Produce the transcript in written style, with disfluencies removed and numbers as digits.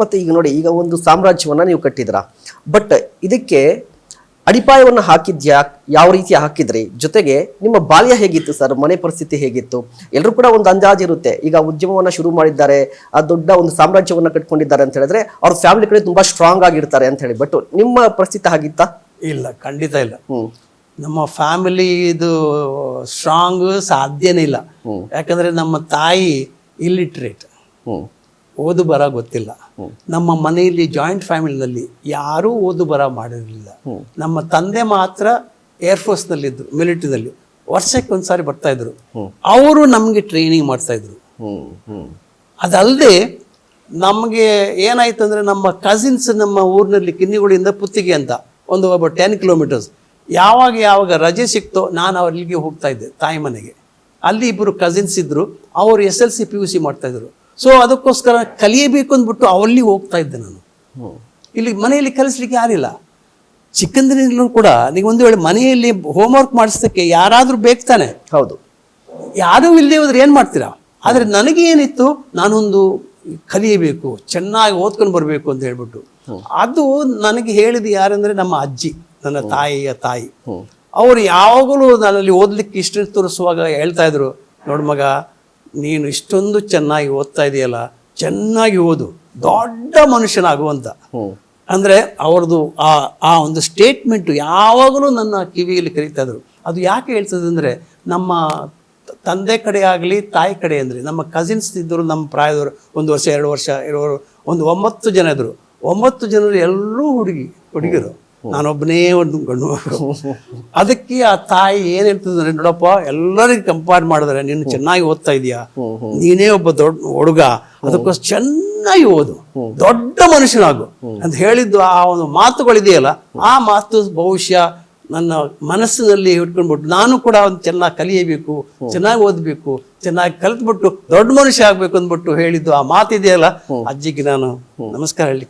ಮತ್ತೆ ಈಗ ನೋಡಿ, ಈಗ ಒಂದು ಸಾಮ್ರಾಜ್ಯವನ್ನ ನೀವು ಕಟ್ಟಿದ್ರ, ಬಟ್ ಇದಕ್ಕೆ ಅಡಿಪಾಯವನ್ನು ಹಾಕಿದ್ಯಾ, ಯಾವ ರೀತಿ ಹಾಕಿದ್ರಿ? ಜೊತೆಗೆ ನಿಮ್ಮ ಬಾಲ್ಯ ಹೇಗಿತ್ತು ಸರ್? ಮನೆ ಪರಿಸ್ಥಿತಿ ಹೇಗಿತ್ತು? ಎಲ್ಲರೂ ಕೂಡ ಒಂದು ಅಂದಾಜು ಇರುತ್ತೆ. ಈಗ ಉದ್ಯಮವನ್ನ ಶುರು ಮಾಡಿದ್ದಾರೆ, ಆ ದೊಡ್ಡ ಒಂದು ಸಾಮ್ರಾಜ್ಯವನ್ನ ಕಟ್ಕೊಂಡಿದ್ದಾರೆ ಅಂತ ಹೇಳಿದ್ರೆ ಅವ್ರ ಫ್ಯಾಮಿಲಿ ಕಡೆ ತುಂಬಾ ಸ್ಟ್ರಾಂಗ್ ಆಗಿರ್ತಾರೆ ಅಂತ ಹೇಳಿ, ಬಟ್ ನಿಮ್ಮ ಪರಿಸ್ಥಿತಿ ಹಾಗಿತ್ತಾ? ಇಲ್ಲ, ಖಂಡಿತ ಇಲ್ಲ. ನಮ್ಮ ಫ್ಯಾಮಿಲಿ ಇದು ಸ್ಟ್ರಾಂಗ್ ಸಾಧ್ಯನೇ ಇಲ್ಲ. ಯಾಕಂದ್ರೆ ನಮ್ಮ ತಾಯಿ ಇಲ್ಲಿಟ್ರೇಟ್, ಓದು ಬರ ಗೊತ್ತಿಲ್ಲ. ನಮ್ಮ ಮನೆಯಲ್ಲಿ ಜಾಯಿಂಟ್ ಫ್ಯಾಮಿಲಿನಲ್ಲಿ ಯಾರೂ ಓದು ಬರ ಮಾಡಿರಲಿಲ್ಲ. ನಮ್ಮ ತಂದೆ ಮಾತ್ರ ಏರ್ಫೋರ್ಸ್ ನಲ್ಲಿದ್ರು, ಮಿಲಿಟರಿನಲ್ಲಿ. ವರ್ಷಕ್ಕೆ ಒಂದ್ಸಾರಿ ಬರ್ತಾ ಇದ್ರು. ಅವರು ನಮಗೆ ಟ್ರೈನಿಂಗ್ ಮಾಡ್ತಾ ಇದ್ರು. ಅದಲ್ಲದೆ ನಮಗೆ ಏನಾಯ್ತು ಅಂದ್ರೆ, ನಮ್ಮ ಕಸಿನ್ಸ್ ನಮ್ಮ ಊರಿನಲ್ಲಿ ಕಿನ್ನಿಗುಳಿಯಿಂದ ಪುತ್ತಿಗೆ ಅಂತ ಒಂದು 10 ಕಿಲೋಮೀಟರ್ಸ್, ಯಾವಾಗ ರಜೆ ಸಿಕ್ತೋ ನಾನು ಅಲ್ಲಿಗೆ ಹೋಗ್ತಾ ಇದ್ದೆ, ತಾಯಿ ಮನೆಗೆ. ಅಲ್ಲಿ ಇಬ್ಬರು ಕಸಿನ್ಸ್ ಇದ್ರು, ಅವರು SLC PUC ಮಾಡ್ತಾ ಇದ್ರು. ಸೊ ಅದಕ್ಕೋಸ್ಕರ ಕಲಿಯಬೇಕು ಅಂದ್ಬಿಟ್ಟು ಅಲ್ಲಿ ಹೋಗ್ತಾ ಇದ್ದೆ ನಾನು. ಇಲ್ಲಿ ಮನೆಯಲ್ಲಿ ಕಲಿಸ್ಲಿಕ್ಕೆ ಯಾರಿಲ್ಲ. ಚಿಕ್ಕಂದಿನಲ್ಲೂ ಕೂಡ ನೀವು ಒಂದು ವೇಳೆ ಮನೆಯಲ್ಲಿ ಹೋಮ್ವರ್ಕ್ ಮಾಡಿಸೋಕ್ಕೆ ಯಾರಾದ್ರೂ ಬೇಕು ತಾನೆ? ಹೌದು. ಯಾರೂ ಇಲ್ಲದೆ ಹೋದ್ರೆ ಏನ್ ಮಾಡ್ತೀರಾ? ಆದ್ರೆ ನನಗೆ ಏನಿತ್ತು, ನಾನೊಂದು ಕಲಿಯಬೇಕು, ಚೆನ್ನಾಗಿ ಓದ್ಕೊಂಡು ಬರಬೇಕು ಅಂತ ಹೇಳ್ಬಿಟ್ಟು. ಅದು ನನಗೆ ಹೇಳಿದ ಯಾರಂದ್ರೆ ನಮ್ಮ ಅಜ್ಜಿ, ನನ್ನ ತಾಯಿಯ ತಾಯಿ. ಅವ್ರು ಯಾವಾಗಲೂ ನನ್ನಲ್ಲಿ ಓದ್ಲಿಕ್ಕೆ ಇಷ್ಟ ತೋರಿಸುವಾಗ ಹೇಳ್ತಾ ಇದ್ರು, ನೋಡ್ ಮಗ, ನೀನು ಇಷ್ಟೊಂದು ಚೆನ್ನಾಗಿ ಓದ್ತಾ ಇದೆಯಲ್ಲ, ಚೆನ್ನಾಗಿ ಓದು, ದೊಡ್ಡ ಮನುಷ್ಯನಾಗುವಂತ. ಅಂದ್ರೆ ಅವ್ರದ್ದು ಆ ಒಂದು ಸ್ಟೇಟ್ಮೆಂಟ್ ಯಾವಾಗಲೂ ನನ್ನ ಕಿವಿಯಲ್ಲಿ ಕರೀತಾ ಇದ್ರು. ಅದು ಯಾಕೆ ಹೇಳ್ತದೆ ಅಂದ್ರೆ, ನಮ್ಮ ತಂದೆ ಕಡೆ ಆಗಲಿ ತಾಯಿ ಕಡೆ ಅಂದ್ರೆ, ನಮ್ಮ ಕಸಿನ್ಸ್ ಇದ್ದರು, ನಮ್ಮ ಪ್ರಾಯದವರು, 1 ವರ್ಷ 2 ವರ್ಷ ಇರೋರು, ಒಂದು 9 ಜನ ಇದ್ರು. 9 ಜನರು ಎಲ್ಲರೂ ಹುಡುಗಿರು, ನಾನೊಬ್ಬನೇ ಒಂದು ಗಂಡು. ಅದಕ್ಕೆ ಆ ತಾಯಿ ಏನ್ ಹೇಳ್ತದಂದ್ರೆ, ನೋಡಪ್ಪ, ಎಲ್ಲರಿಗೂ ಕಂಪೇರ್ ಮಾಡಿದ್ರೆ ನೀನು ಚೆನ್ನಾಗಿ ಓದ್ತಾ ಇದೀಯಾ, ನೀನೇ ಒಬ್ಬ ದೊಡ್ಡ ಹುಡುಗ, ಅದಕ್ಕೋಸ್ಕರ ಚೆನ್ನಾಗಿ ಓದು, ದೊಡ್ಡ ಮನುಷ್ಯನಾಗು ಅಂತ ಹೇಳಿದ್ದು. ಆ ಒಂದು ಮಾತುಗಳಿದೆಯಲ್ಲ, ಆ ಮಾತು ಬಹುಶಃ ನನ್ನ ಮನಸ್ಸಿನಲ್ಲಿ ಇಟ್ಕೊಂಡ್ಬಿಟ್ಟು ನಾನು ಕೂಡ ಒಂದು ಚೆನ್ನಾಗಿ ಕಲಿಯಬೇಕು, ಚೆನ್ನಾಗಿ ಓದ್ಬೇಕು, ಚೆನ್ನಾಗಿ ಕಲಿತ್ಬಿಟ್ಟು ದೊಡ್ಡ ಮನುಷ್ಯ ಆಗ್ಬೇಕು ಅಂದ್ಬಿಟ್ಟು ಹೇಳಿದ್ದು ಆ ಮಾತಿದೆಯಲ್ಲ, ಅಜ್ಜಿಗೆ ನಾನು ನಮಸ್ಕಾರ ಹೇಳಿ